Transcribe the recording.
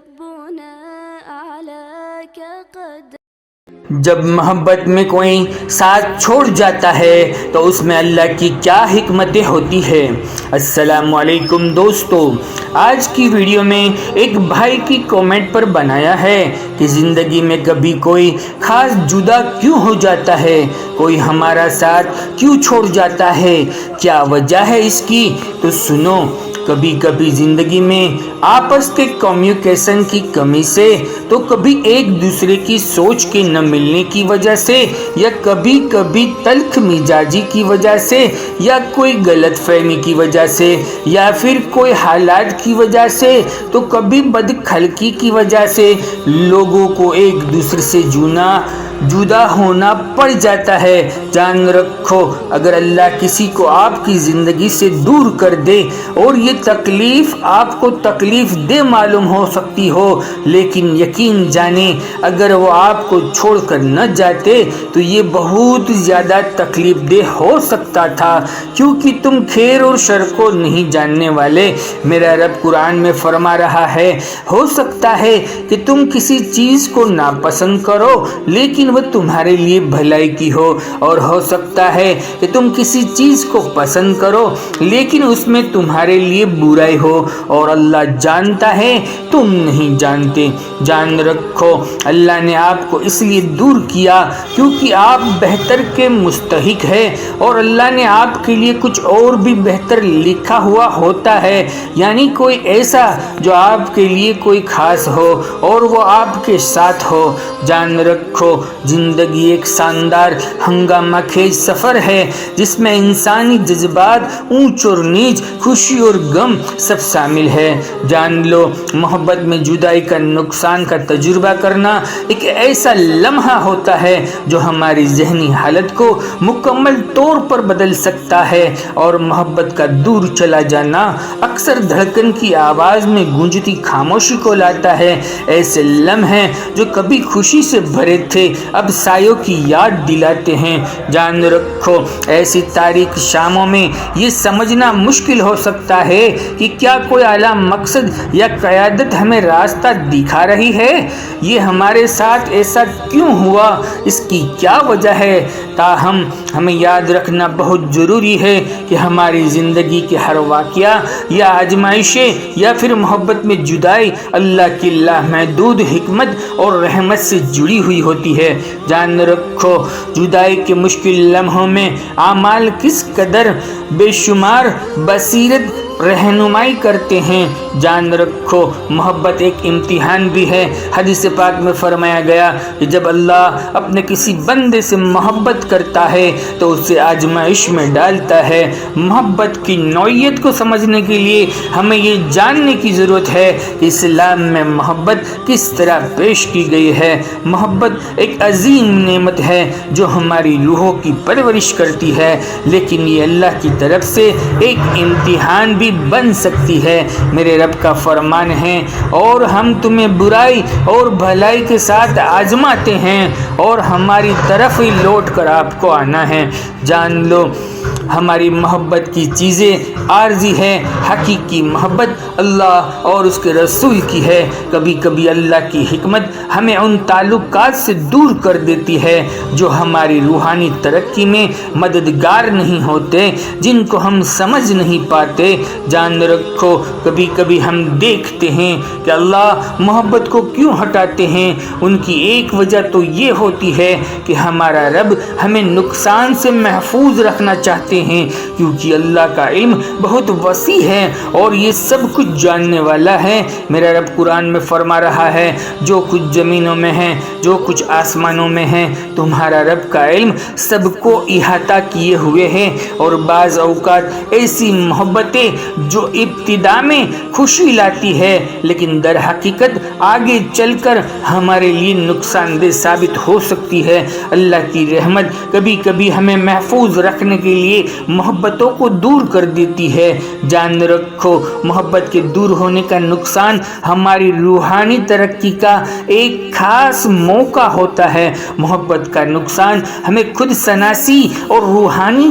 ربنا أعلاك قدر. جب محبت میں کوئی ساتھ چھوڑ جاتا ہے تو اس میں اللہ کی کیا حکمتیں ہوتی ہے۔ السلام علیکم دوستو، آج کی ویڈیو میں ایک بھائی کی کومنٹ پر بنایا ہے کہ زندگی میں کبھی کوئی خاص جدا کیوں ہو جاتا ہے، کوئی ہمارا ساتھ کیوں چھوڑ جاتا ہے، کیا وجہ ہے اس کی؟ تو سنو، کبھی کبھی زندگی میں آپس کے کمیونیکیشن کی کمی سے، تو کبھی ایک دوسرے کی سوچ کے نہ ملنے کی وجہ سے، یا کبھی کبھی تلخ مزاجی کی وجہ سے، یا کوئی غلط فہمی کی وجہ سے، یا پھر کوئی حالات کی وجہ سے، تو کبھی بدخلقی کی وجہ سے لوگوں کو ایک دوسرے سے جدا ہونا پڑ جاتا ہے۔ جان رکھو، اگر اللہ کسی کو آپ کی زندگی سے دور کر دے، اور یہ تکلیف آپ کو تکلیف دہ معلوم ہو سکتی ہو، لیکن یقین جانیں اگر وہ آپ کو چھوڑ کر نہ جاتے تو یہ بہت زیادہ تکلیف دہ ہو سکتا تھا، کیونکہ تم خیر اور شر کو نہیں جاننے والے۔ میرا رب قرآن میں فرما رہا ہے، ہو سکتا ہے کہ تم کسی چیز کو ناپسند کرو لیکن وہ تمہارے لیے بھلائی کی ہو، اور ہو سکتا ہے کہ تم کسی چیز کو پسند کرو لیکن اس میں تمہارے لیے برائی ہو، اور اللہ جانتا ہے تم نہیں جانتے۔ جان رکھو، اللہ نے آپ کو اس لیے دور کیا کیونکہ آپ بہتر کے مستحق ہے، اور اللہ نے آپ کے لیے کچھ اور بھی بہتر لکھا ہوا ہوتا ہے، یعنی کوئی ایسا جو آپ کے لیے کوئی خاص ہو اور وہ آپ کے ساتھ ہو۔ جان رکھو، زندگی ایک شاندار ہنگامہ خیز سفر ہے جس میں انسانی جذبات، اونچ اور نیچ، خوشی اور غم سب شامل ہے۔ جان لو، محبت میں جدائی کا نقصان کا تجربہ کرنا ایک ایسا لمحہ ہوتا ہے جو ہماری ذہنی حالت کو مکمل طور پر بدل سکتا ہے، اور محبت کا دور چلا جانا اکثر دھڑکن کی آواز میں گونجتی خاموشی کو لاتا ہے۔ ایسے لمحے جو کبھی خوشی سے بھرے تھے اب سایوں کی یاد دلاتے ہیں۔ جان رکھو، ایسی تاریک شاموں میں یہ سمجھنا مشکل ہو سکتا ہے کہ کیا کوئی اعلیٰ مقصد یا قیادت ہمیں راستہ دکھا رہی ہے، یہ ہمارے ساتھ ایسا کیوں ہوا، اس کی کیا وجہ ہے۔ تاہم ہمیں یاد رکھنا بہت ضروری ہے کہ ہماری زندگی کے ہر واقعہ یا آزمائشیں یا پھر محبت میں جدائی اللہ کی لامحدود حکمت اور رحمت سے جڑی ہوئی ہوتی ہے۔ جان رکھو، جدائی کے مشکل لمحوں میں اعمال کس قدر بے شمار بصیرت رہنمائی کرتے ہیں۔ جان رکھو، محبت ایک امتحان بھی ہے۔ حدیث پاک میں فرمایا گیا کہ جب اللہ اپنے کسی بندے سے محبت کرتا ہے تو اسے آزمائش میں ڈالتا ہے۔ محبت کی نوعیت کو سمجھنے کے لیے ہمیں یہ جاننے کی ضرورت ہے کہ اسلام میں محبت کس طرح پیش کی گئی ہے۔ محبت ایک عظیم نعمت ہے جو ہماری روحوں کی پرورش کرتی ہے، لیکن یہ اللہ کی طرف سے ایک امتحان بھی بن سکتی ہے۔ میرے رب کا فرمان ہے، اور ہم تمہیں برائی اور بھلائی کے ساتھ آزماتے ہیں اور ہماری طرف ہی لوٹ کر آپ کو آنا ہے۔ جان لو، ہماری محبت کی چیزیں عارضی ہے، حقیقی محبت اللہ اور اس کے رسول کی ہے۔ کبھی کبھی اللہ کی حکمت ہمیں ان تعلقات سے دور کر دیتی ہے جو ہماری روحانی ترقی میں مددگار نہیں ہوتے، جن کو ہم سمجھ نہیں پاتے۔ جان رکھو، کبھی کبھی ہم دیکھتے ہیں کہ اللہ محبت کو کیوں ہٹاتے ہیں۔ ان کی ایک وجہ تو یہ ہوتی ہے کہ ہمارا رب ہمیں نقصان سے محفوظ رکھنا چاہتے ہیں، کیونکہ اللہ کا علم بہت وسیع ہے اور یہ سب کچھ جاننے والا ہے۔ میرا رب قرآن میں فرما رہا ہے، جو کچھ زمینوں میں ہے، جو کچھ آسمانوں میں ہے، تمہارا رب کا علم سب کو احاطہ کیے ہوئے ہے۔ اور بعض اوقات ایسی محبتیں جو ابتدا میں خوشی لاتی ہے لیکن در حقیقت آگے چل کر ہمارے لیے نقصان دہ ثابت ہو سکتی ہے۔ اللہ کی رحمت کبھی کبھی ہمیں محفوظ رکھنے کے لیے محبتوں کو دور کر دیتی ہے۔ جان رکھو، محبت کے دور ہونے کا نقصان ہماری روحانی ترقی کا ایک خاص موقع ہوتا ہے۔ محبت کا نقصان ہمیں خود شناسی اور روحانی